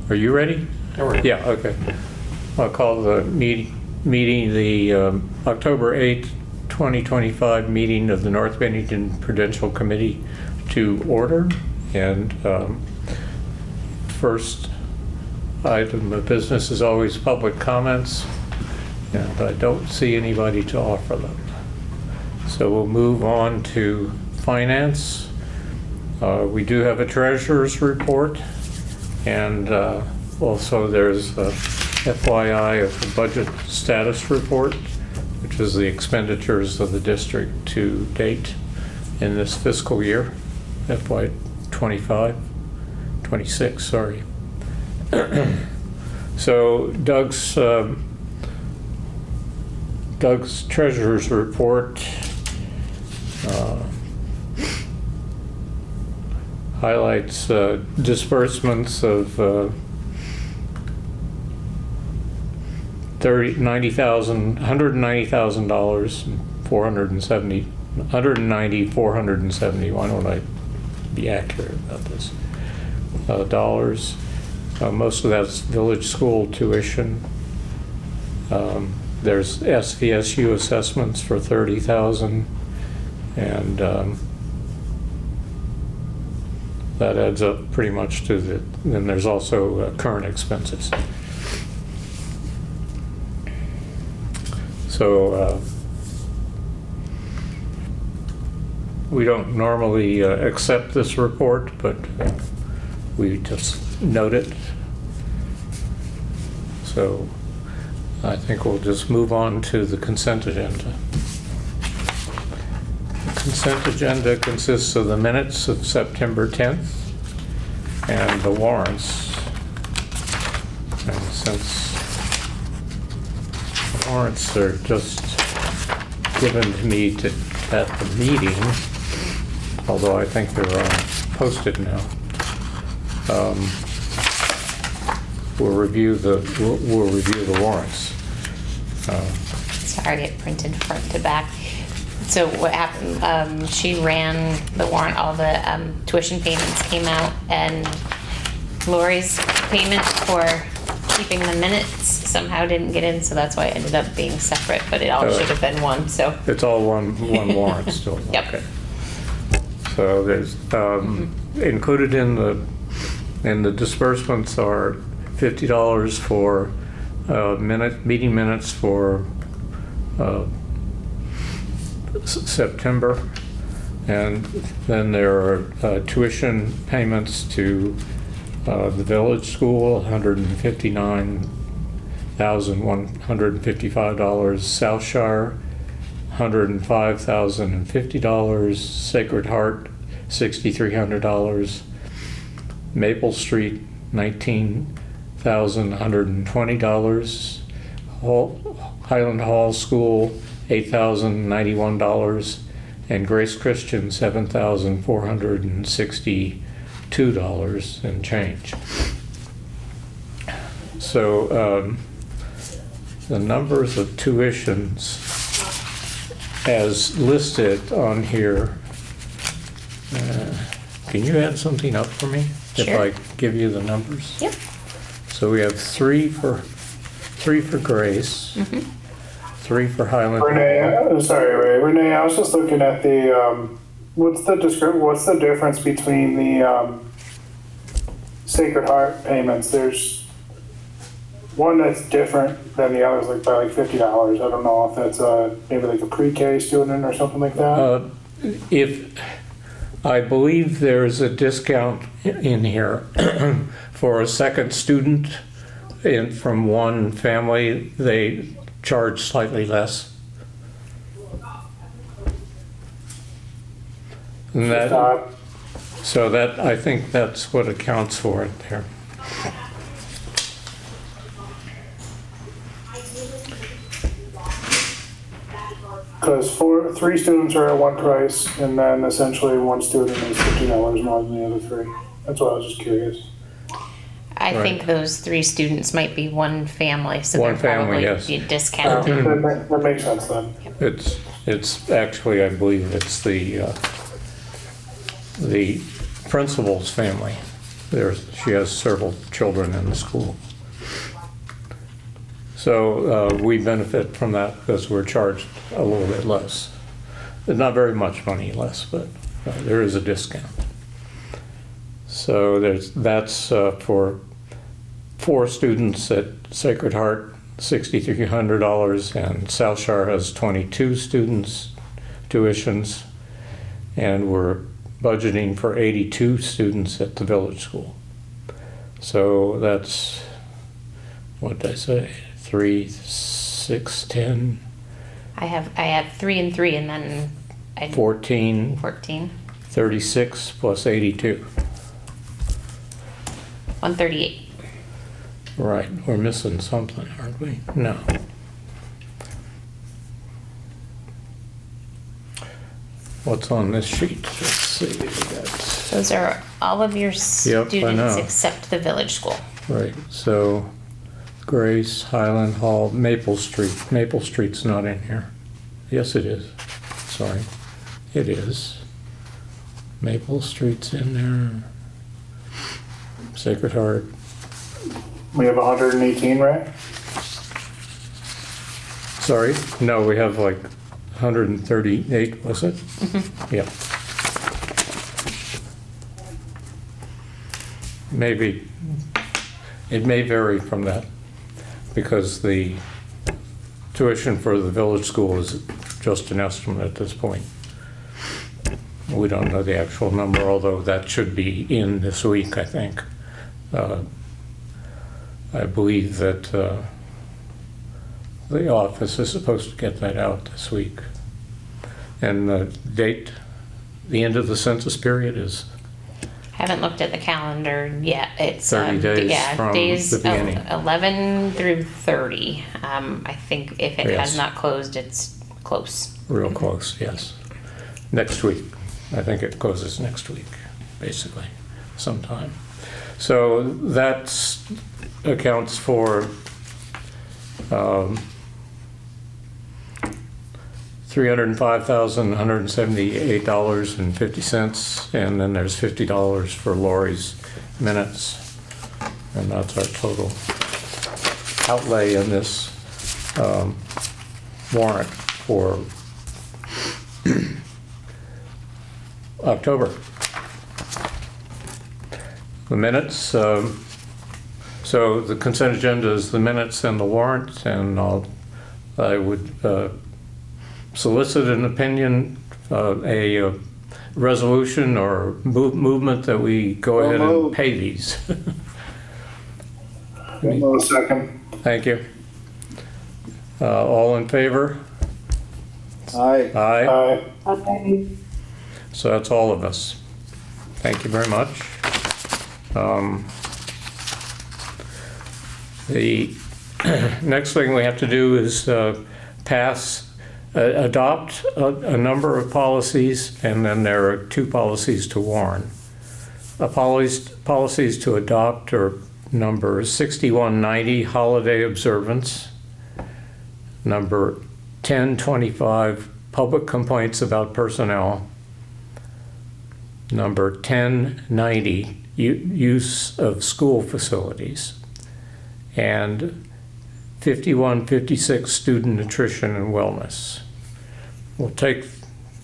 Are you ready? Yeah, okay. I'll call the meeting, the October 8th, 2025 meeting of the North Bennington Prudential Committee to order. And first item of business is always public comments, and I don't see anybody to offer them. So we'll move on to finance. We do have a treasurer's report, and also there's a FYI of the budget status report, which is the expenditures of the district to date in this fiscal year, FY 26, sorry. So Doug's treasurer's report highlights disbursements of $190,470. Why don't I be accurate about this? Dollars. Most of that's village school tuition. There's SVSU assessments for $30,000, and that adds up pretty much to the. Then there's also current expenses. So we don't normally accept this report, but we just note it. So I think we'll just move on to the consent agenda. The consent agenda consists of the minutes of September 10th and the warrants. And since the warrants are just given to me at the meeting, although I think they're posted now, we'll review the warrants. Sorry, it printed front to back. So what happened, she ran the warrant, all the tuition payments came out, and Lori's payment for keeping the minutes somehow didn't get in, so that's why it ended up being separate, but it all should have been one, so. It's all one warrant still? Yep. Okay. So there's, included in the disbursements are $50 for meeting minutes for September, and then there are tuition payments to the village school, $159,155, South Shire, $105,050, Sacred Heart, $6,300, Maple Street, $19,120, Highland Hall School, $8,091, and Grace Christian, $7,462 and change. So the numbers of tuitions as listed on here, can you add something up for me? Sure. If I give you the numbers? Yep. So we have three for Grace, 3 for Highland. Renee, sorry, Ray. Renee, I was just looking at the what's the difference between the Sacred Heart payments? There's one that's different than the others, like by like $50. I don't know if that's maybe like a pre-K student or something like that. If I believe there's a discount in here for a second student from one family, they charge slightly less. And so that, I think that's what accounts for it there. Because 3 students are at one price, and then essentially one student is $50 more than the other 3. That's why I was just curious. I think those 3 students might be one family, so One they're family, probably yes. discounted. That makes sense then. It's actually, I believe it's the principal's family. She has several children in the school. So we benefit from that because we're charged a little bit less. Not very much money less, but there is a discount. So that's for 4 students at Sacred Heart, $6,300, and South Shore has 22 students tuitions, and we're budgeting for 82 students at the village school. So that's, what did I say, 3, 6, 10, I have 3 and 3, and then 14, 14, 36 plus 82. 138. Right, we're missing something, aren't we? No. What's on this sheet? Let's see. We got, Those are all of your I students know. except the village school. right, so Grace, Highland Hall, Maple Street. Maple Street's not in here. Yes, it is. Sorry. It is. Maple Street's in there. Sacred Heart. We have 118, right? Sorry, no, we have like 138, was it? Yeah. Maybe, it may vary from that, because the tuition for the village school is just an estimate at this point. We don't know the actual number, although that should be in this week, I think. I believe that the office is supposed to get that out this week. And the date, the end of the census period is Haven't looked at the calendar yet. It's 30 days yeah, from days the beginning. 11 through 30. I think if it Yes. has not closed, it's close. real close, yes. Next week. I think it closes next week, basically, sometime. So that accounts for $305,178.50, and then there's $50 for Lori's minutes, and that's our total outlay in this warrant for October. The minutes, so the consent agenda is the minutes and the warrant, and I would solicit an opinion, a resolution or movement that we go ahead and moved. pay these. A second. Thank you. All in favor? Aye. Aye. Aye. So that's all of us. Thank you very much. The next thing we have to do is adopt a number of policies, and then there are 2 policies to warn. Policies to adopt are number 6190, holiday observance, number 1025, public complaints about personnel, number 1090, use of school facilities, and 5156, student nutrition and wellness.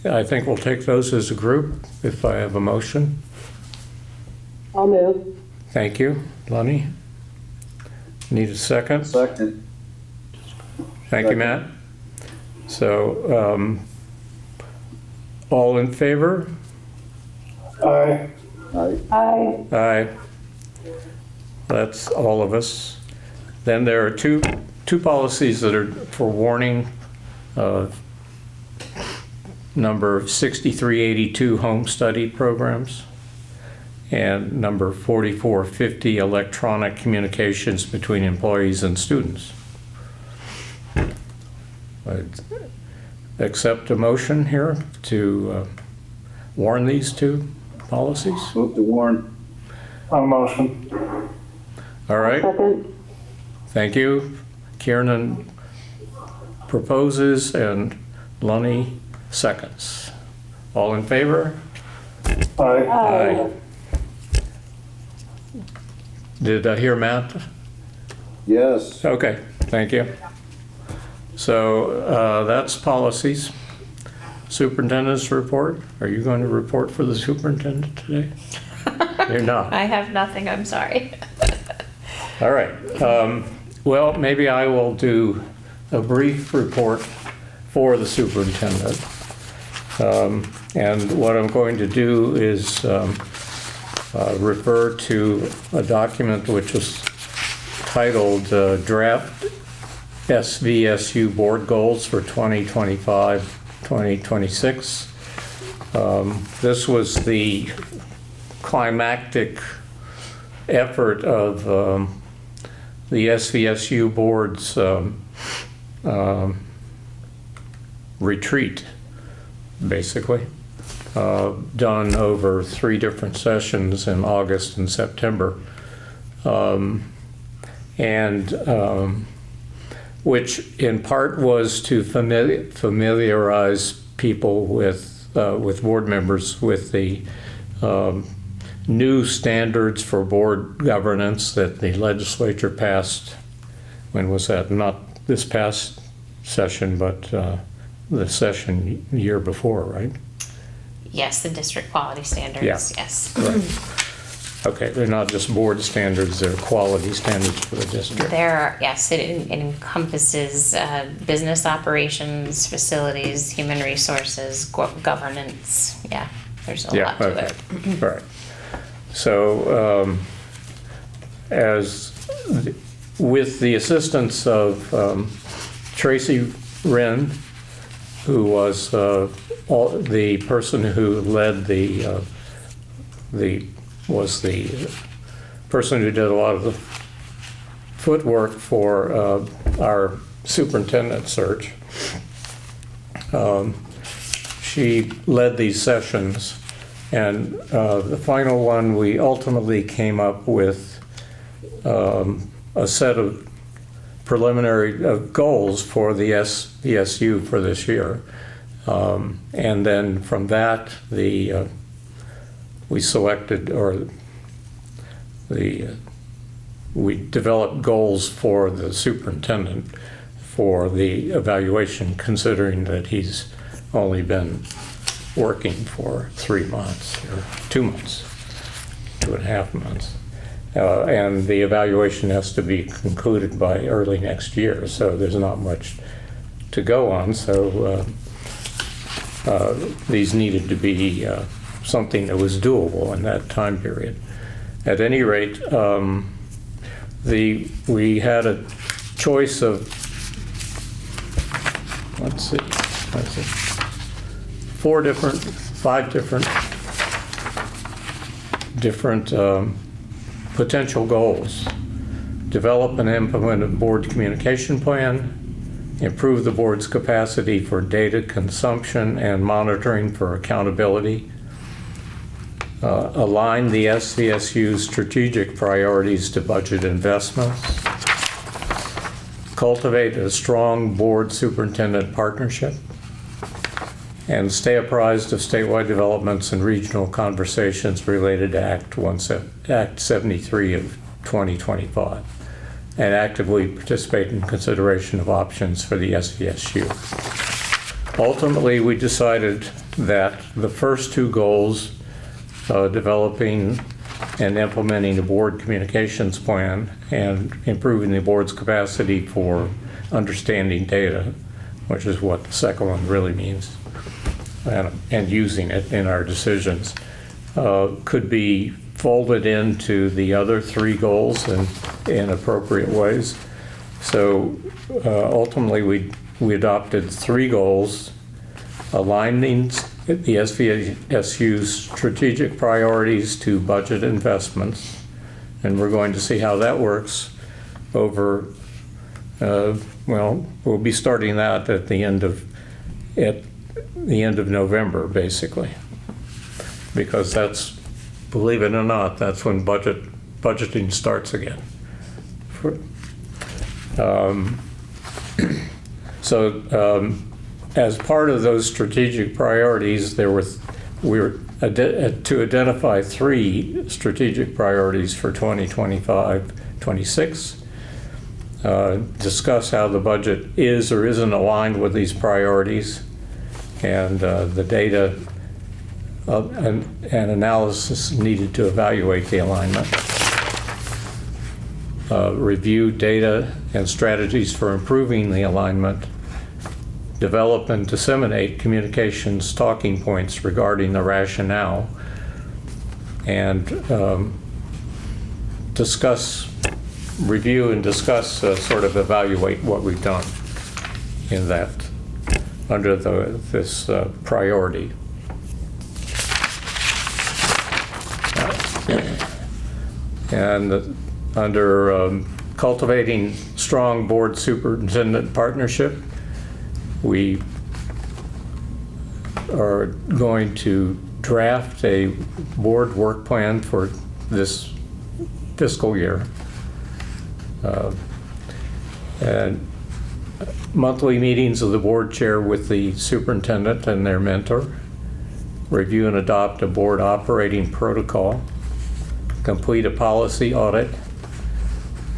I think we'll take those as a group, if I have a motion. I'll move. Thank you, Lonnie. Need a second? Second. Thank you, Matt. So, all in favor? Aye. Aye. Aye. Aye. That's all of us. Then there are two policies that are for warning. Number 6382, home study programs, and number 4450, electronic communications between employees and students. I'd accept a motion here to warn these 2 policies. Move to warn. On motion. All right. Second. Thank you. Kiernan proposes and Lonnie seconds. All in favor? Aye. Aye. Did I hear Matt? Yes. Okay, thank you. So that's policies. Superintendent's report. Are you going to report for the superintendent today? You're not. I have nothing, I'm sorry. All right. Well, maybe I will do a brief report for the superintendent. And what I'm going to do is refer to a document which is titled Draft SVSU Board Goals for 2025-2026. This was the climactic effort of the SVSU board's retreat, basically, done over 3 different sessions in August and September, which in part was to familiarize people with board members with the new standards for board governance that the legislature passed. When was that? Not this past session, but the session year before, right? Yes, the district quality standards, Yeah. yes. Right. Okay, they're not just board standards, they're quality standards for the district. Yes, it encompasses business operations, facilities, human resources, governance. Yeah, there's a lot to okay. it. Right. So, with the assistance of Tracy Wren, who was the person who led was the person who did a lot of the footwork for our superintendent search. She led these sessions, and the final one, we ultimately came up with a set of preliminary goals for the SVSU for this year. And then from that, we selected, we developed goals for the superintendent for the evaluation, considering that he's only been working for 3 months, or 2 months, 2.5 months. And the evaluation has to be concluded by early next year, so there's not much to go on. So these needed to be something that was doable in that time period. At any rate, we had a choice of, let's see, 5 different potential goals. Develop and implement a board communication plan, improve the board's capacity for data consumption and monitoring for accountability, align the SVSU's strategic priorities to budget investments, cultivate a strong board superintendent partnership, and stay apprised of statewide developments and regional conversations related to Act 73 of 2025, and actively participate in consideration of options for the SVSU. Ultimately, we decided that the first 2 goals, developing and implementing a board communications plan and improving the board's capacity for understanding data, which is what the second one really means, and using it in our decisions, could be folded into the other 3 goals in appropriate ways. So ultimately, we adopted 3 goals: aligning the SVSU's strategic priorities to budget investments, and we're going to see how that works over, we'll be starting that at the end of November, basically, because that's, believe it or not, that's when budgeting starts again. As part of those strategic priorities, we were to identify 3 strategic priorities for 2025-26, discuss how the budget is or isn't aligned with these priorities, and the data and analysis needed to evaluate the alignment. Review data and strategies for improving the alignment. Develop and disseminate communications talking points regarding the rationale, and review and discuss, sort of evaluate what we've done in that, under this priority. And under cultivating strong board superintendent partnership, we are going to draft a board work plan for this fiscal year. And monthly meetings of the board chair with the superintendent and their mentor. Review and adopt a board operating protocol. Complete a policy audit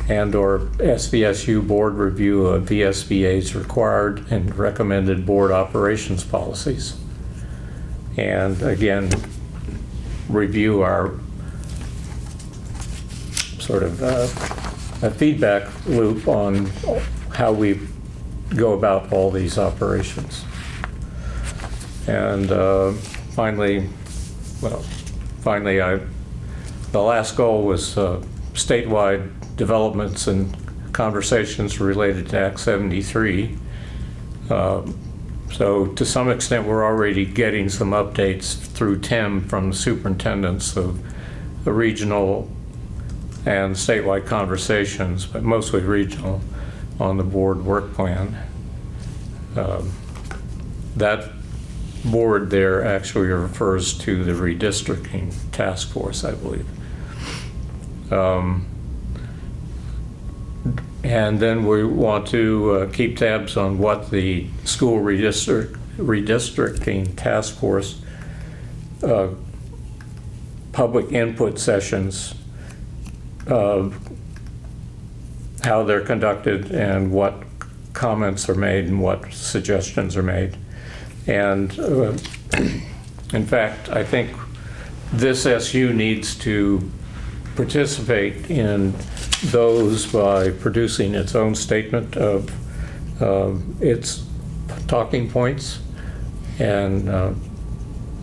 and/or SVSU board review of VSBA's required and recommended board operations policies. And again, review our sort of a feedback loop on how we go about all these operations. And finally, the last goal was statewide developments and conversations related to Act 73. So to some extent, we're already getting some updates through Tim from the superintendents of the regional and statewide conversations, but mostly regional, on the board work plan. That board there actually refers to the redistricting task force, I believe. And then we want to keep tabs on what the school redistricting task force public input sessions, how they're conducted and what comments are made and what suggestions are made. And in fact, I think this SU needs to participate in those by producing its own statement of its talking points and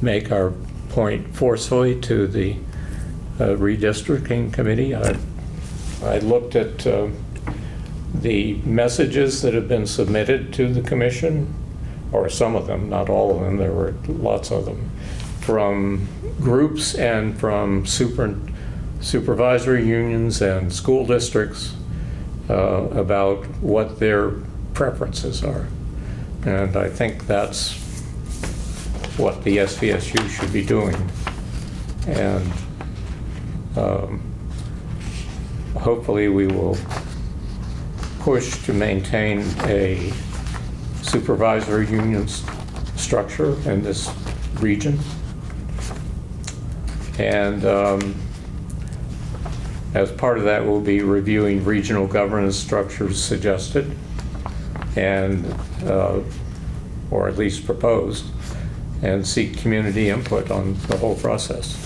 make our point forcefully to the redistricting committee. I looked at the messages that have been submitted to the commission, or some of them, not all of them, there were lots of them, from groups and from supervisory unions and school districts about what their preferences are. And I think that's what the SVSU should be doing. And hopefully we will push to maintain a supervisory union structure in this region. And as part of that, we'll be reviewing regional governance structures suggested and or at least proposed, and seek community input on the whole process.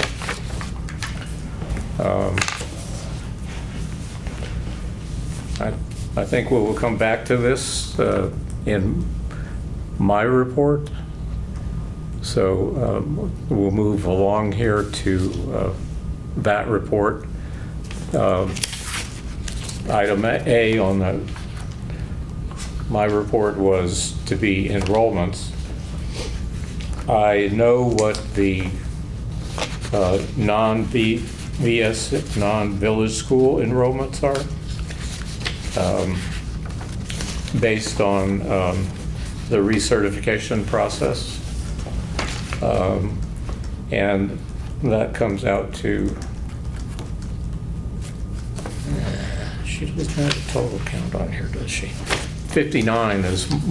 I think we will come back to this in my report. So we'll move along here to that report. Item A on my report was to be enrollments. I know what the non-VS, non-village school enrollments are, based on the recertification process. And that comes out to, she doesn't have a total count on here, does she? 59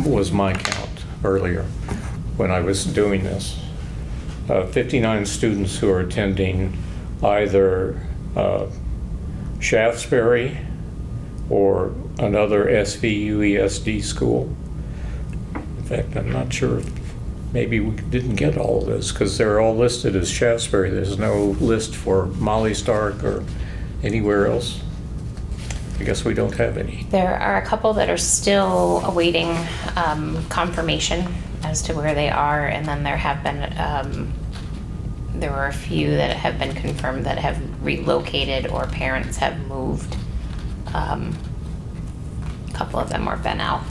was my count earlier when I was doing this. 59 students who are attending either Shaftesbury or another SVUESD school. In fact, I'm not sure if maybe we didn't get all of this because they're all listed as Shaftesbury. There's no list for Molly Stark or anywhere else. I guess we don't have any. There are a couple that are still awaiting confirmation as to where they are, and then there have been, there were a few that have been confirmed that have relocated or parents have moved. A couple of them were Bennell,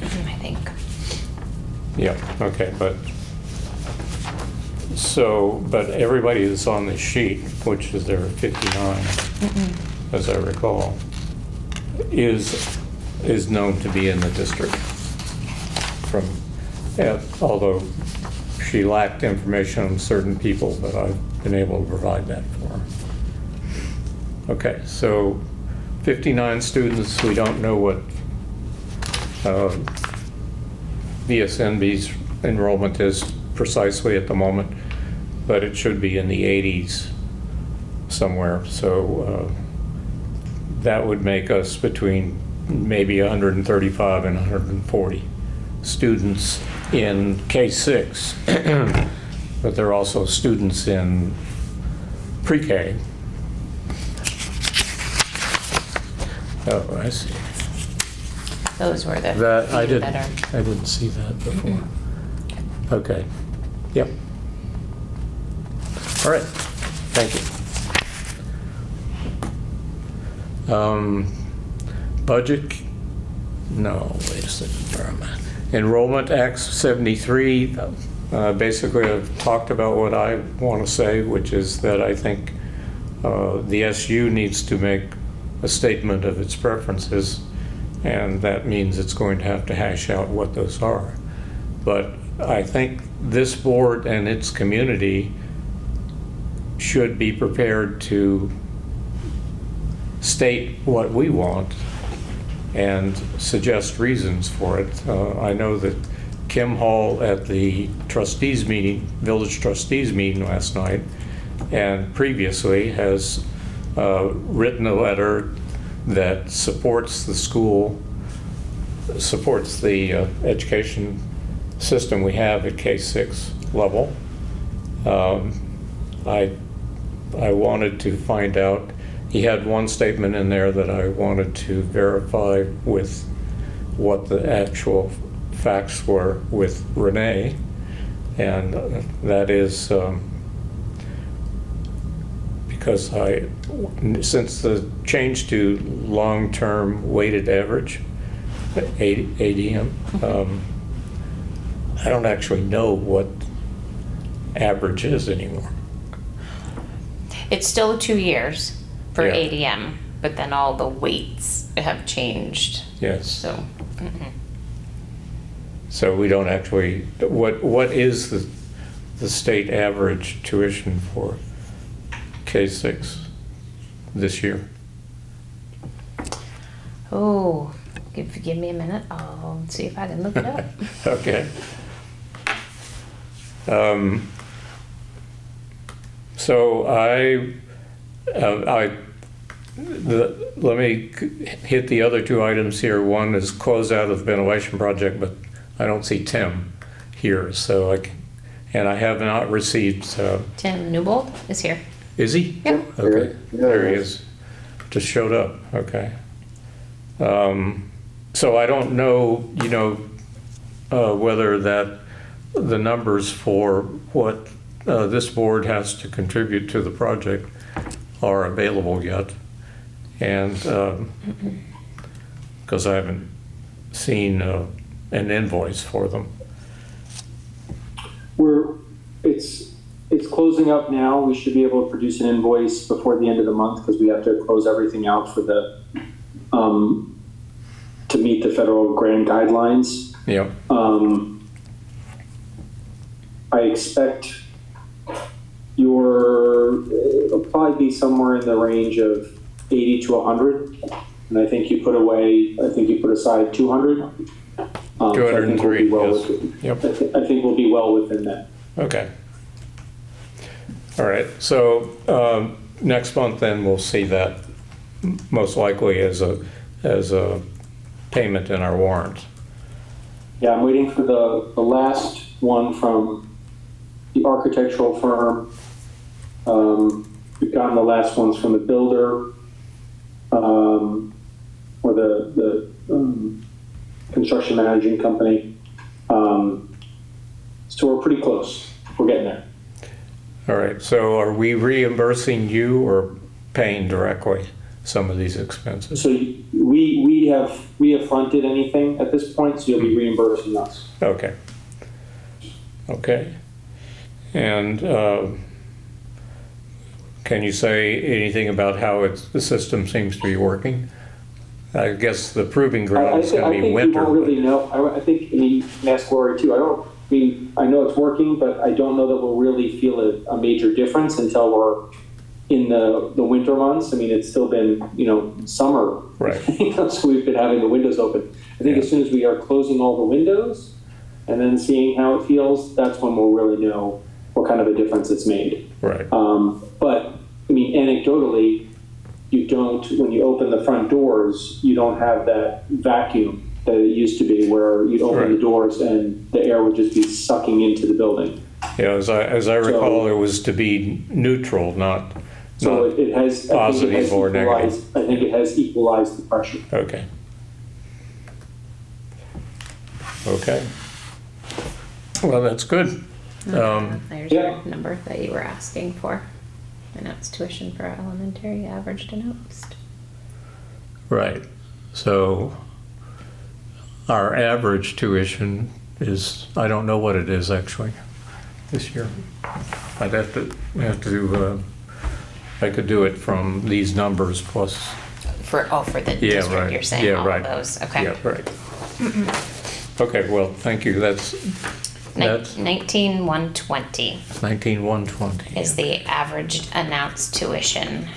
I think. Yeah, okay, but everybody that's on this sheet, which is there are 59, as I recall, is known to be in the district. Although she lacked information on certain people, but I've been able to provide that for her. Okay, so 59 students. We don't know what VSNB's enrollment is precisely at the moment, but it should be in the 80s somewhere. So that would make us between maybe 135 and 140 students in K-6, but there are also students in pre-K. Oh, I see. Those were the That I few didn't. that are. I didn't see that before. Okay. Yep. All right. Thank you. Budget. No. Wait a second. Where am I? Enrollment Act 73. Basically, I've talked about what I want to say, which is that I think the SU needs to make a statement of its preferences. And that means it's going to have to hash out what those are. But I think this board and its community should be prepared to state what we want and suggest reasons for it. I know that Kim Hall at the trustees meeting, village trustees meeting last night, and previously has written a letter that supports the school, supports the education system we have at K-6 level. I wanted to find out, he had one statement in there that I wanted to verify with what the actual facts were with Renee, and that is because since the change to long-term weighted average, ADM, I don't actually know what average is anymore. It's still 2 years for Yeah. ADM, but then all the weights have changed. Yes. So, So we don't actually, what is the state average tuition for K-6 this year? oh, give me a minute. I'll see if I can look it up. Okay. So let me hit the other two items here. One is close out of the ventilation project, but I don't see Tim here, so and I have not received. Tim Newbold is here. Is he? Yeah. Okay. Yeah, There he he is. Just showed up. Okay. So I don't know, whether the numbers for what this board has to contribute to the project are available yet. And because I haven't seen an invoice for them. It's closing up now. We should be able to produce an invoice before the end of the month because we have to close everything out for the to meet the federal grant guidelines. Yep. I expect it'll probably be somewhere in the range of 80 to 100, and I think you put aside 200. So 203, I think we'll be yes. Yep. I think we'll be well within that. Okay. All right, so next month then we'll see that most likely as a payment in our warrant. Yeah, I'm waiting for the last one from the architectural firm. We've gotten the last ones from the builder, or the construction managing company. So we're pretty close. We're getting there. All right, so are we reimbursing you or paying directly some of these expenses? So we have fronted anything at this point, so you'll be reimbursing us. Okay. Okay. And can you say anything about how the system seems to be working? I guess the proving ground is going to be winter. I think we won't really know. I think, you can ask Lori too. I know it's working, but I don't know that we'll really feel a major difference until we're in the winter months. I mean, it's still been, summer. Right. So we've been having the windows open. I think as soon as we are closing all the windows and then seeing how it feels, that's when we'll really know what kind of a difference it's made. Right. But, I mean, anecdotally, when you open the front doors, you don't have that vacuum that it used to be where you'd open the doors and the air would just be sucking into the building. Yeah, as I recall, it was to be neutral, not it has positive or negative. I think it has equalized the pressure. Okay. Okay. Well, that's good. There's Yeah. your number that you were asking for. Announced tuition for elementary, averaged announced. Right. So our average tuition is, I don't know what it is actually this year. I'd have to I could do it from these numbers plus. For the Yeah, district, right. you're saying Yeah, all right. of those, okay. Yeah, right. Okay, well, thank you. That's 19,120 19,120. is the averaged announced tuition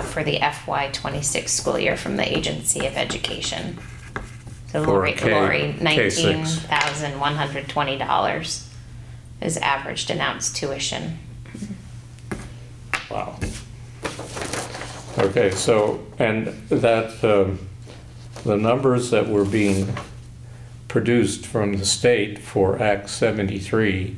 for the FY26 school year from the Agency of Education. So For Lori, K6. $19,120 is averaged announced tuition. Wow. Okay, so, and that, the numbers that were being produced from the state for Act 73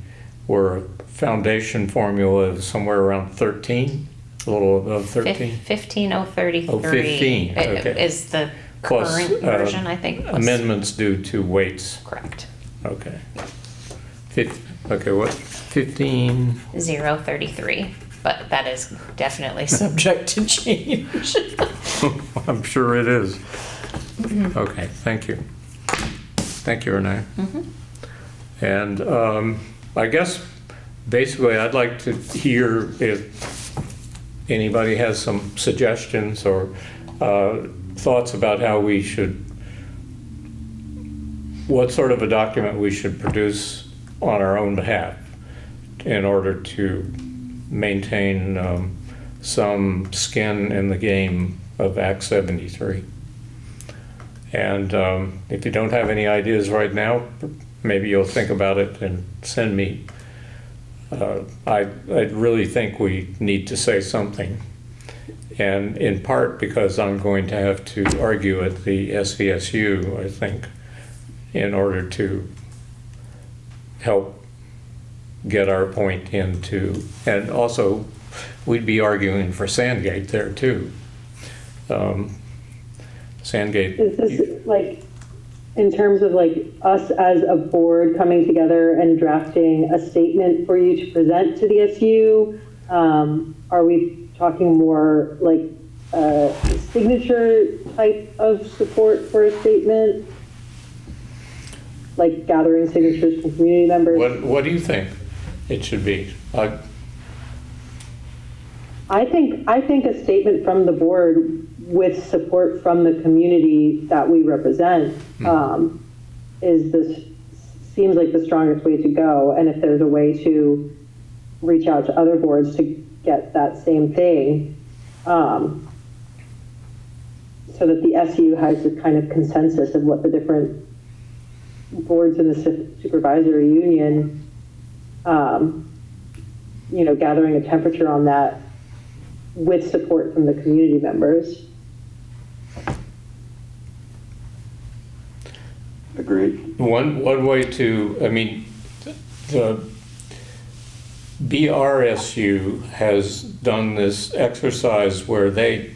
were foundation formula of somewhere around 13, a little above 13. 15,033 Oh, 15, okay. is the Plus, current version, I think. plus- Amendments due to weights. Correct. Okay. Okay, what, 15? 033, but that is definitely subject to change. I'm sure it is. Okay, thank you. Thank you, Renee. And I guess basically I'd like to hear if anybody has some suggestions or thoughts about how we should, what sort of a document we should produce on our own behalf in order to maintain some skin in the game of Act 73. And if you don't have any ideas right now, maybe you'll think about it and send me. I really think we need to say something. And in part because I'm going to have to argue at the SVSU, I think, in order to help get our point into, and also we'd be arguing for Sandgate there too. Sandgate. Is this like, in terms of like us as a board coming together and drafting a statement for you to present to the SU? Are we talking more like a signature type of support for a statement? Like gathering signatures from community members? What do you think it should be? I think a statement from the board with support from the community that we represent seems like the strongest way to go. And if there's a way to reach out to other boards to get that same thing, so that the SU has this kind of consensus of what the different boards in the supervisory union gathering a temperature on that with support from the community members. Agreed. One way to, I mean, the BRSU has done this exercise where they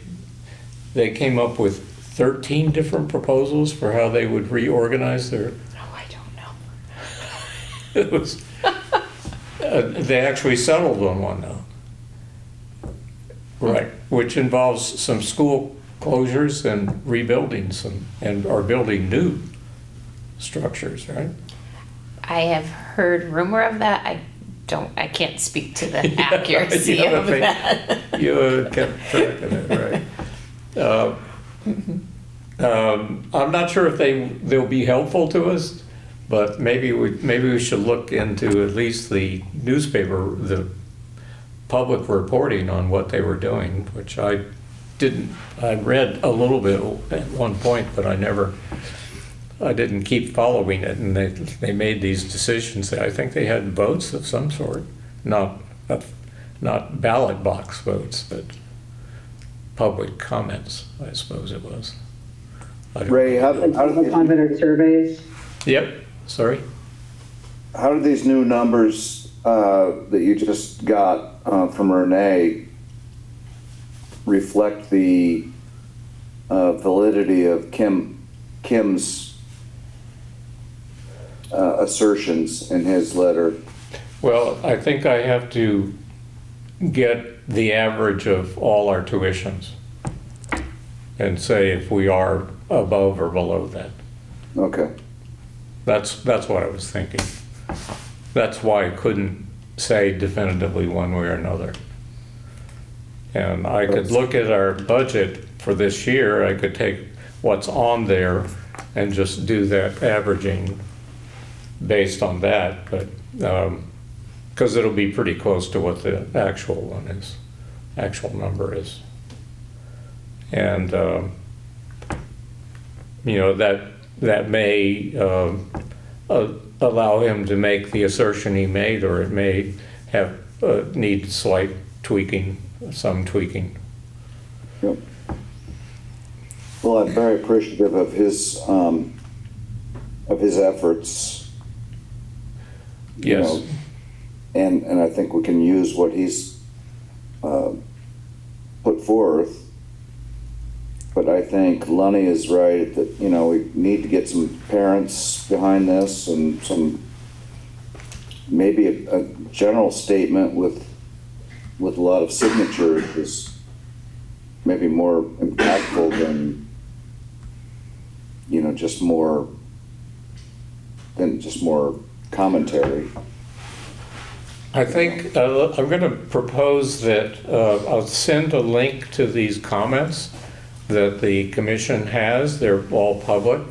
came up with 13 different proposals for how they would reorganize their. Oh, I don't know. It was. They actually settled on one now. Right, which involves some school closures and rebuilding some, and are building new structures, right? I have heard rumor of that. I can't speak to the Yeah, accuracy you of that. You kept track of it, right? I'm not sure if they'll be helpful to us, but maybe we should look into at least the newspaper, the public reporting on what they were doing, which I didn't. I read a little bit at one point, but I didn't keep following it, and they made these decisions. I think they had votes of some sort, not ballot box votes, but public comments, I suppose it was. Ray, how Like do comment surveys. Yep, sorry. these new numbers that you just got from Renee reflect the validity of Kim's assertions in his letter? Well, I think I have to get the average of all our tuitions and say if we are above or below that. Okay. That's what I was thinking. That's why I couldn't say definitively one way or another. And I could look at our budget for this year, I could take what's on there and just do that averaging based on that, but, because it'll be pretty close to what the actual one is, actual number is. And, that may allow him to make the assertion he made, or it may have need slight tweaking, some tweaking. Yep. Well, I'm very appreciative of his efforts. You Yes. know, and I think we can use what he's put forth. But I think Lonnie is right that, we need to get some parents behind this, and maybe a general statement with a lot of signatures is maybe more impactful than, just more commentary. I think I'm going to propose that I'll send a link to these comments that the commission has. They're all public,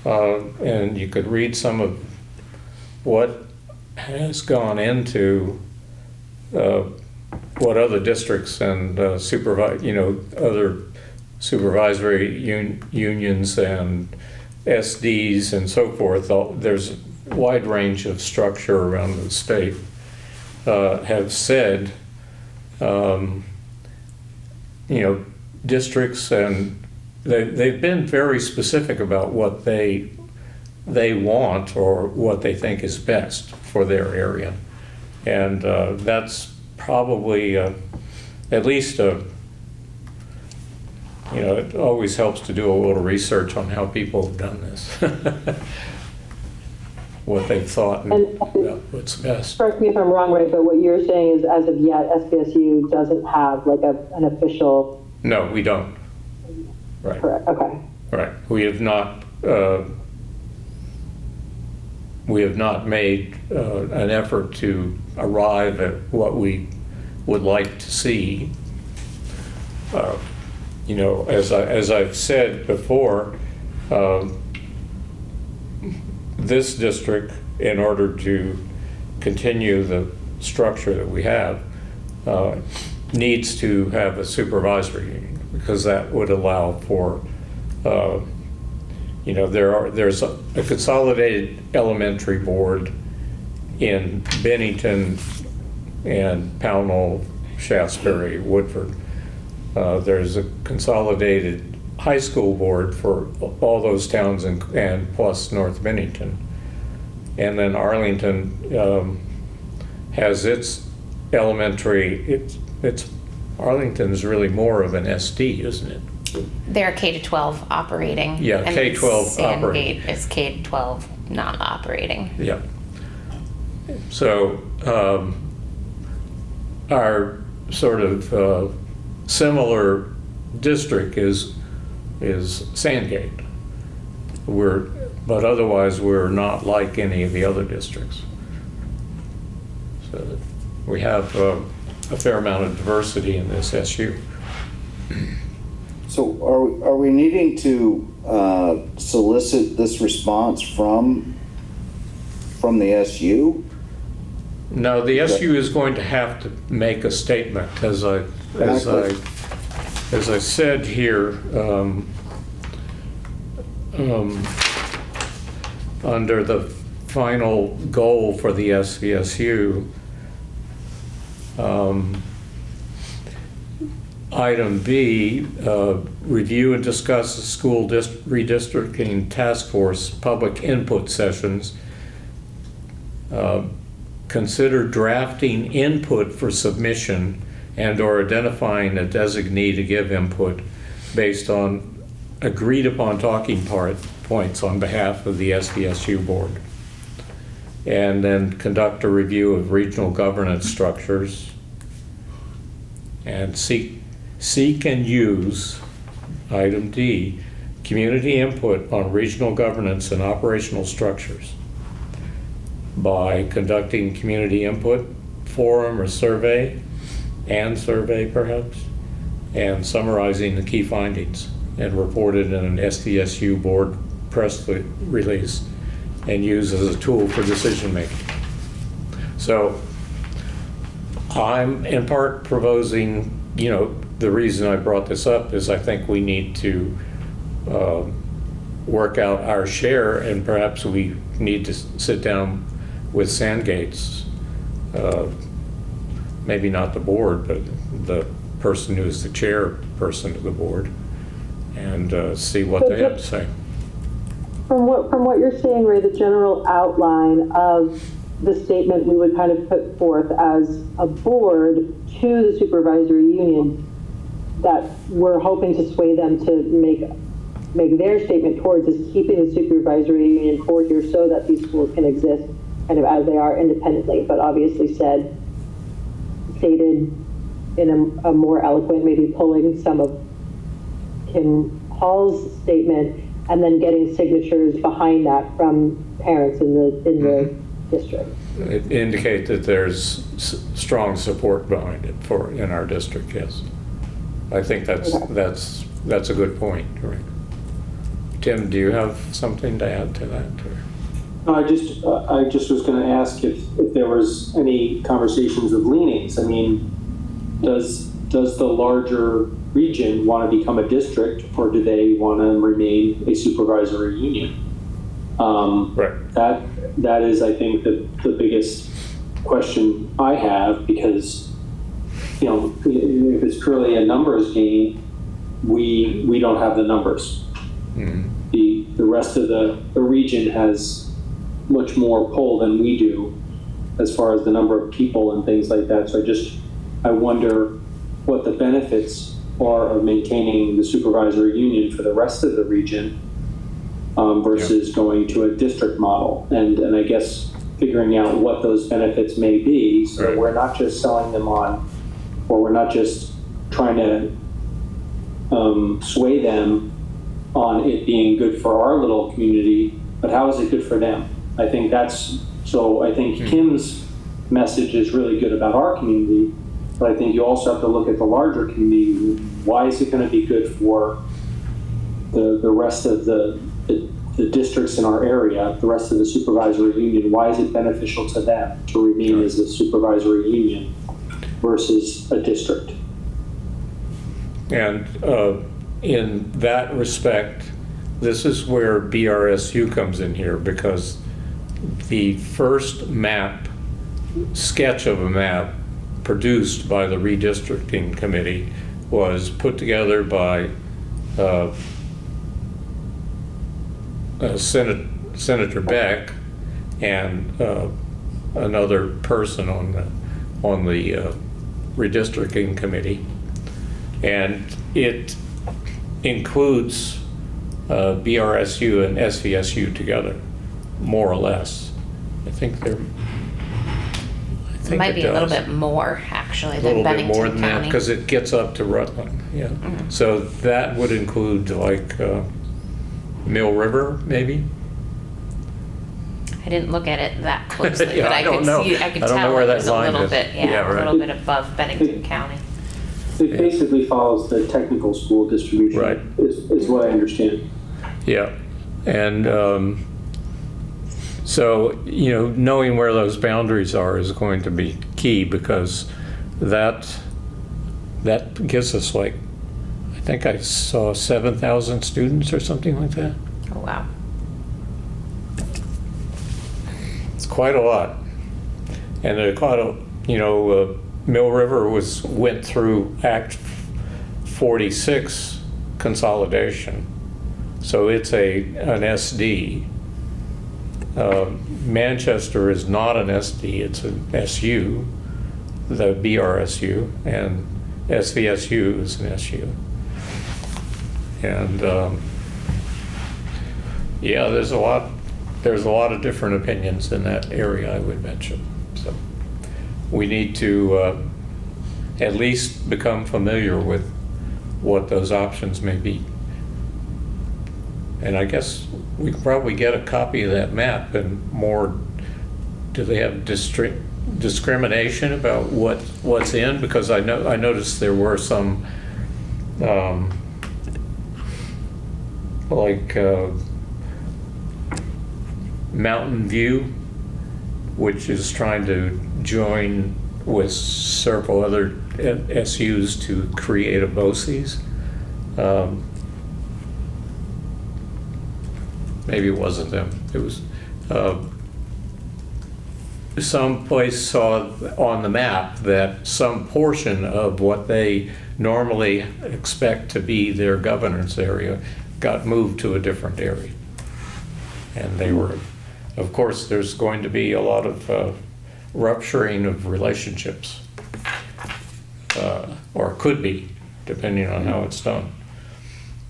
and you could read some of what has gone into what other districts and other supervisory unions and SDs and so forth. There's a wide range of structure around the state have said, districts, and they've been very specific about what they want or what they think is best for their area. And that's probably at least it always helps to do a little research on how people have done this. What they've thought and what's best. Correct me if I'm wrong, Ray, but what you're saying is, as of yet, SBSU doesn't have like an official. No, we don't. Right. Correct. Okay. Right. We have not made an effort to arrive at what we would like to see. As I've said before, this district, in order to continue the structure that we have, needs to have a supervisory union, because that would allow for, there's a consolidated elementary board in Bennington, and Pownell, Shaftesbury, Woodford. There's a consolidated high school board for all those towns and plus North Bennington. And then Arlington has its elementary, Arlington's really more of an SD, isn't it? They're K-12 operating. Yeah, and K-12 operating. Sandgate is K-12 non-operating. Yeah. So our sort of similar district is Sandgate. But otherwise we're not like any of the other districts. So we have a fair amount of diversity in this SU. So are we needing to solicit this response from the SU? No, the SU is going to have to make a statement, as I said here, under the final goal for the SVSU, item B, review and discuss the school redistricting task force public input sessions. Consider drafting input for submission and or identifying a designee to give input based on agreed upon talking points on behalf of the SVSU board. And then conduct a review of regional governance structures and seek and use, item D, community input on regional governance and operational structures by conducting community input forum or survey perhaps, and summarizing the key findings and reported in an SVSU board press release and used as a tool for decision making. So I'm in part proposing, the reason I brought this up is I think we need to work out our share, and perhaps we need to sit down with Sandgates, maybe not the board, but the person who's the chairperson of the board, and see what they have to say. From what you're saying, Ray, the general outline of the statement we would kind of put forth as a board to the supervisory union, that we're hoping to sway them to make their statement towards is keeping the supervisory union core here so that these schools can exist kind of as they are independently, but obviously stated in a more eloquent, maybe pulling some of Kim Hall's statement and then getting signatures behind that from parents in the district. It indicate that there's strong support behind it in our district, yes. I think that's a good point, right? Tim, do you have something to add to that? Or? No, I just was going to ask if there was any conversations of leanings. I mean, does the larger region want to become a district, or do they want to remain a supervisory union? Right. That is, I think, the biggest question I have, because if it's purely a numbers game, we don't have the numbers. Mm-hmm. The rest of the region has much more pull than we do as far as the number of people and things like that. So I wonder what the benefits are of maintaining the supervisory union for the rest of the region versus going to a district model. And I guess figuring out what those benefits may be, so that we're not just selling them on, or we're not just trying to sway them on it being good for our little community, but how is it good for them? I think Kim's message is really good about our community, but I think you also have to look at the larger community. Why is it going to be good for the rest of the districts in our area, the rest of the supervisory union? Why is it beneficial to them to remain as a supervisory union versus a district? And in that respect, this is where BRSU comes in here, because the first sketch of a map produced by the redistricting committee was put together by Senator Beck and another person on the redistricting committee, and it includes BRSU and SVSU together, more or less. I think they're. It might be a little bit more, actually, A than little bit more Bennington than that, County. because it gets up to Rutland, yeah. Mm-hmm. So that would include like Mill River, maybe? I didn't look at it that closely, Yeah, but I I don't could know. see, I could I don't know tell where it that was a line little is. bit, Yeah, a right. little bit above Bennington County. It basically follows the technical school distribution. Right. Is what I understand. Yeah, and so, knowing where those boundaries are is going to be key, because that gives us like, I think I saw 7,000 students or something like that. Oh, wow. It's quite a lot. And there quite a, Mill River went through Act 46 consolidation. So it's an SD. Manchester is not an SD, it's an SU, the BRSU, and SVSU is an SU. And yeah, there's a lot of different opinions in that area, I would mention. So we need to at least become familiar with what those options may be. And I guess we could probably get a copy of that map and more. Do they have discrimination about what's in? Because I noticed there were some Mountain View, which is trying to join with several other SUs to create a BOCES. Maybe it wasn't them. It was some place saw on the map that some portion of what they normally expect to be their governance area got moved to a different area. And they were, of course, there's going to be a lot of rupturing of relationships, or could be, depending on how it's done.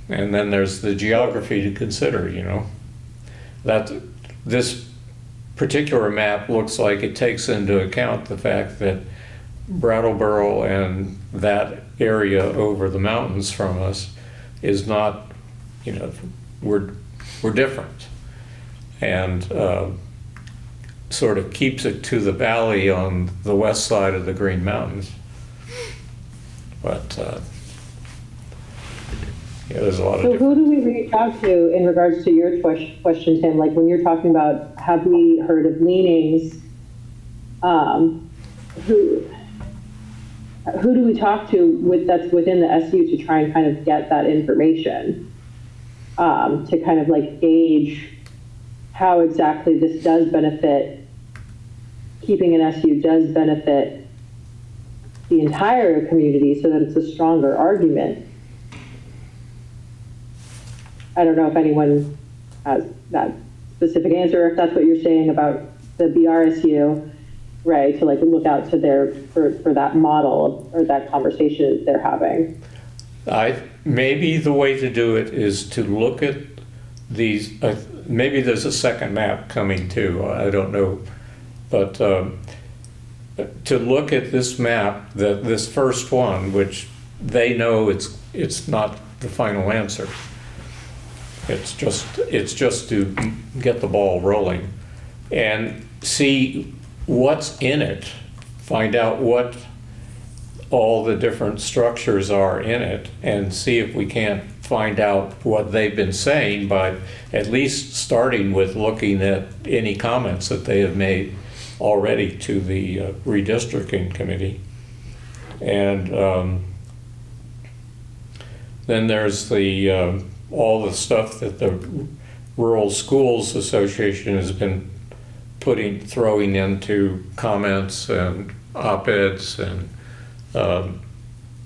And then there's the geography to consider, that this particular map looks like it takes into account the fact that Brattleboro and that area over the mountains from us is not, we're different, and sort of keeps it to the valley on the west side of the Green Mountains. But yeah, there's a lot So of who do we reach out to in regards to your question, Tim? Like when you're talking about, have we heard of leanings? Who do we talk to that's within the SU to try and kind of get that information? To kind of like gauge how exactly this does benefit, keeping an SU does benefit the entire community so that it's a stronger argument. I don't know if anyone has that specific answer, if that's what you're saying about the BRSU, right, to like look out to for that model or that conversation they're having. Maybe the way to do it is to look at these, maybe there's a second map coming too, I don't know. But to look at this map, this first one, which they know it's not the final answer. It's just to get the ball rolling and see what's in it, find out what all the different structures are in it, and see if we can't find out what they've been saying by at least starting with looking at any comments that they have made already to the redistricting committee. And then there's the all the stuff that the Rural Schools Association has been throwing into comments and op-eds and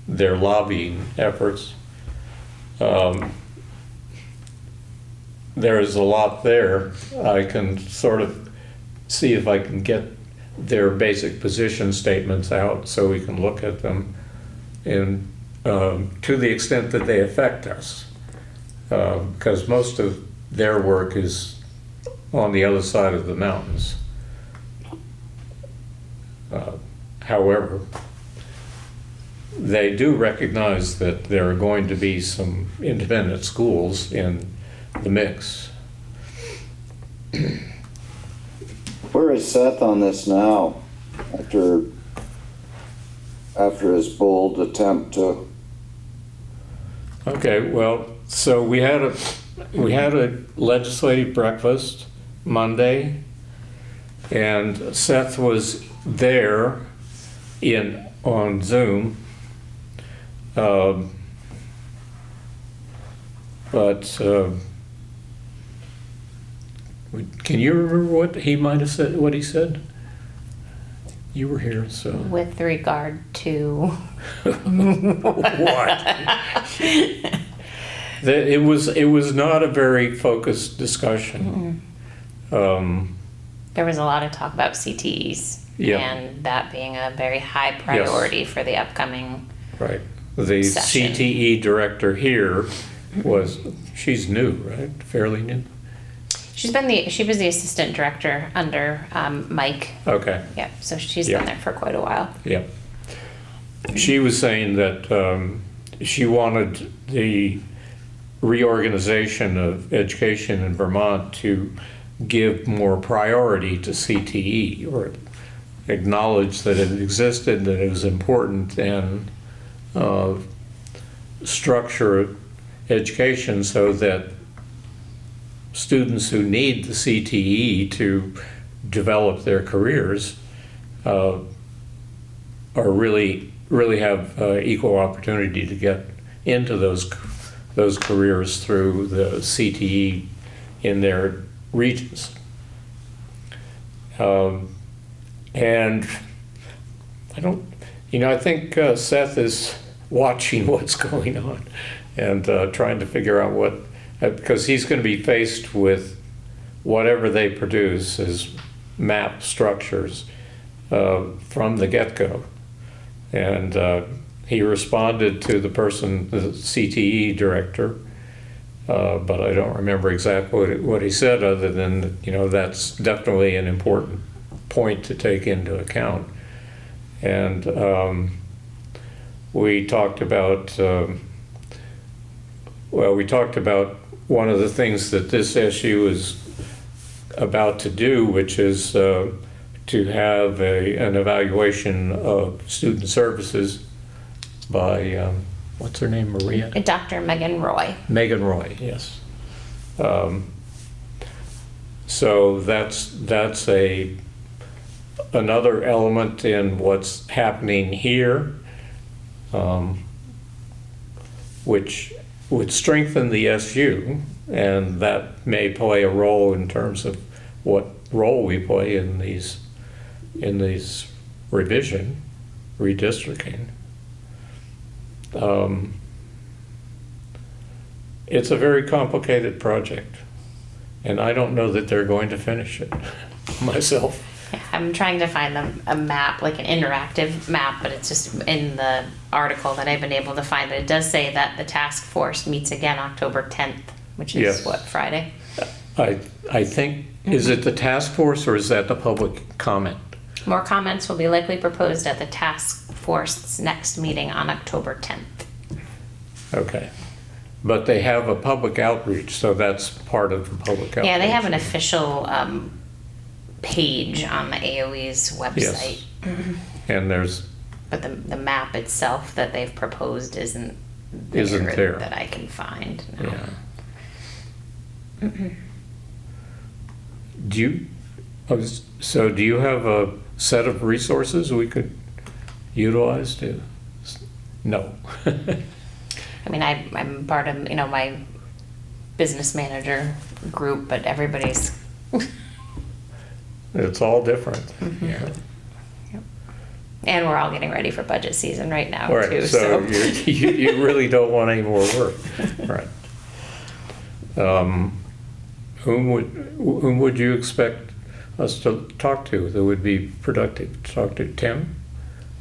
their lobbying efforts. There's a lot there. I can sort of see if I can get their basic position statements out so we can look at them, and to the extent that they affect us, because most of their work is on the other side of the mountains. However, they do recognize that there are going to be some independent schools in the mix. Where is Seth on this now, after his bold attempt to? Okay, well, so we had a legislative breakfast Monday, and Seth was there on Zoom. Can you remember what he might have said? What he said? You were here, so. With regard to What? It was not a very focused discussion. there was a lot of talk about CTEs Yeah. and that being a very high priority for the upcoming. Right. The Session. CTE director here she's new, right? Fairly new? She was the assistant director under Mike. Okay, Yeah, so she's Yeah. been there for quite a while. yeah. She was saying that she wanted the reorganization of education in Vermont to give more priority to CTE, or acknowledge that it existed, that it was important, and structure education so that students who need the CTE to develop their careers are really have equal opportunity to get into those careers through the CTE in their regions. And I think Seth is watching what's going on and trying to figure out because he's going to be faced with whatever they produce as map structures from the get-go. And he responded to the CTE director, but I don't remember exactly what he said, other than, that's definitely an important point to take into account. And we talked about one of the things that this SU is about to do, which is to have an evaluation of student services by, what's her name, Maria? Dr. Megan Roy. Megan Roy, yes. So that's another element in what's happening here, which would strengthen the SU, and that may play a role in terms of what role we play in these redistricting. It's a very complicated project, and I don't know that they're going to finish it myself. Yeah, I'm trying to find a map, like an interactive map, but it's just in the article that I've been able to find. But it does say that the task force meets again October 10th, which is Yes. what, Friday? I think, is it the task force or is that the public comment? More comments will be likely proposed at the task force's next meeting on October 10th. Okay. But they have a public outreach, so that's part of the public outreach. Yeah, they have an official page on the AOE's website. Yes. And there's, But the map itself that they've proposed isn't there. that I can find. No. yeah. Do you have a set of resources we could utilize to? No. I mean, I'm part of, my business manager group, but everybody's, It's all different. Yeah. Yep. And we're all getting ready for budget season right now All right, too, so so. you really don't want any more work, right? Whom would you expect us to talk to that would be productive? Talk to Tim?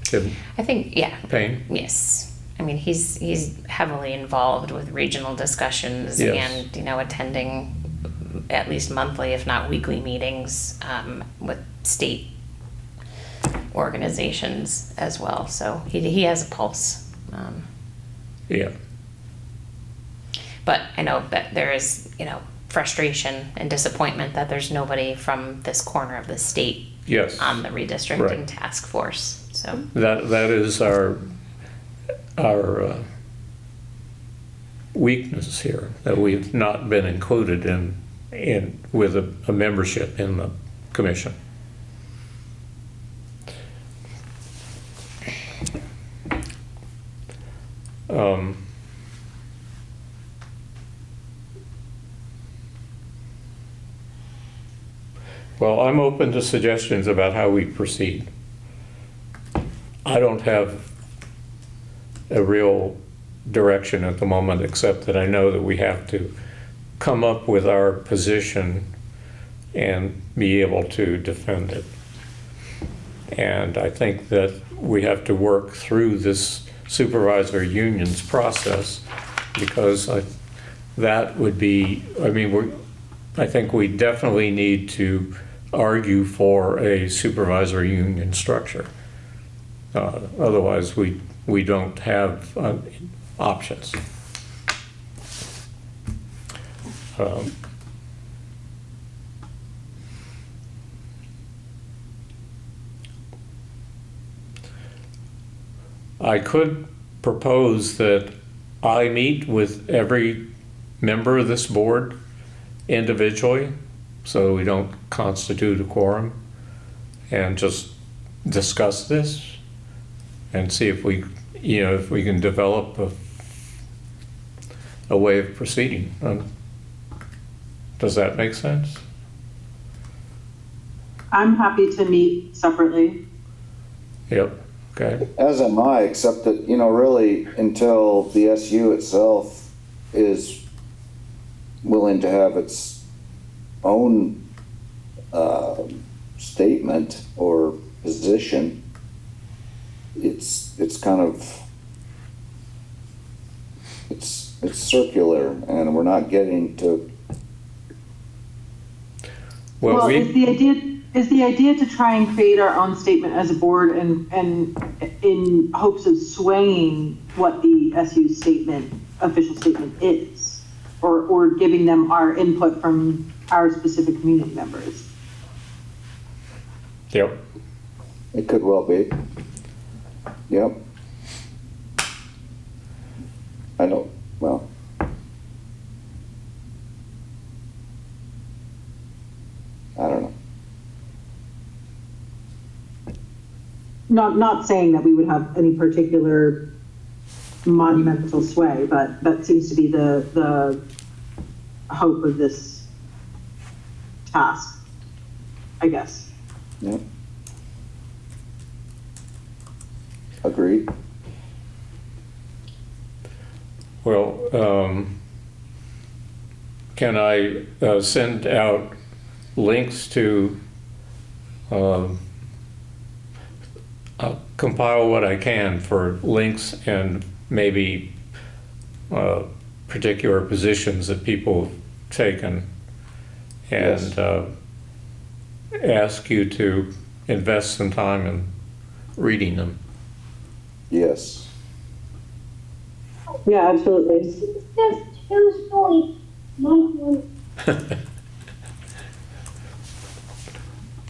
Tim I think, yeah, Payne? yes. I mean, he's heavily involved with regional discussions Yes. and, you know, attending at least monthly, if not weekly meetings, with state organizations as well. So he has a pulse. Yeah, But I know that there is, you know, frustration and disappointment that there's nobody from this corner of the state yes. on the redistricting Right. task force. So That is our weakness here, that we've not been included in with a membership in the commission. Well, I'm open to suggestions about how we proceed. I don't have a real direction at the moment, except that I know that we have to come up with our position and be able to defend it. And I think that we have to work through this supervisor unions process, because that would be, I mean, I think we definitely need to argue for a supervisor union structure. Otherwise, we don't have options. I could propose that I meet with every member of this board individually, so we don't constitute a quorum, and just discuss this and see if we, you know, if we can develop a way of proceeding. Does that make sense? I'm happy to meet separately. Yep, okay. As am I, except that, you know, really until the SU itself is willing to have its own statement or position, it's kind of, it's circular, and we're not getting to. Well, Is the idea to try and create our own statement as a board and in hopes of swaying what the SU statement, official statement is, or giving them our input from our specific community members? Yep. It could well be. Yep. I don't, well. I don't know. Not saying that we would have any particular monumental sway, but that seems to be the hope of this task, I guess. Yep. Agreed. Well, can I send out links to, I'll compile what I can for links and maybe particular positions that people have taken, and Yes. Ask you to invest some time in reading them. Yes. Yeah, absolutely. It's just too sweet. My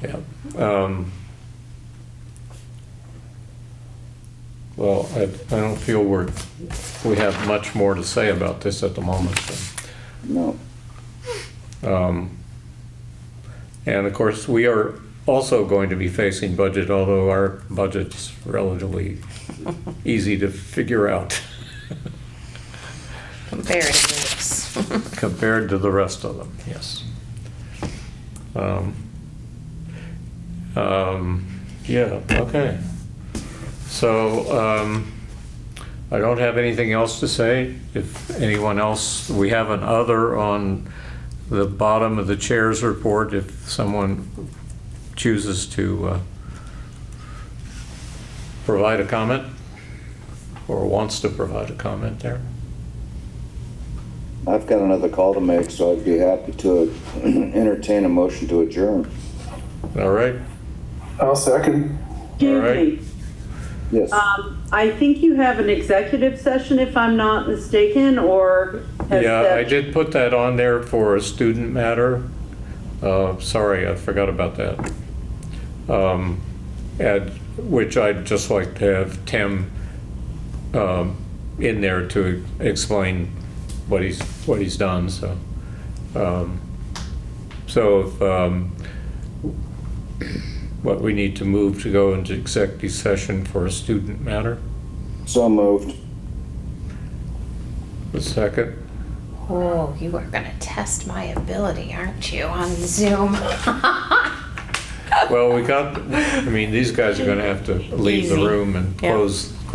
Yeah. Well, I don't feel we have much more to say about this at the moment. So. No. And of course, we are also going to be facing budget, although our budget's relatively easy to figure out Comparatively. compared to the rest of them, yes. Yeah, okay. So, I don't have anything else to say. If anyone else, we have an other on the bottom of the chair's report if someone chooses to provide a comment or wants to provide a comment there. I've got another call to make, so I'd be happy to entertain a motion to adjourn. All right? I'll second. Excuse right. me. Yes. I think you have an executive session, if I'm not mistaken, or has Yeah, that- I did put that on there for a student matter. Sorry, I forgot about that. Which I'd just like to have Tim in there to explain what he's done, so. What we need to move to go into executive session for a student matter. So moved. A second. Oh, you are gonna test my ability, aren't you, on Zoom? Well, these guys are gonna have to leave the Easy. room and Yeah. close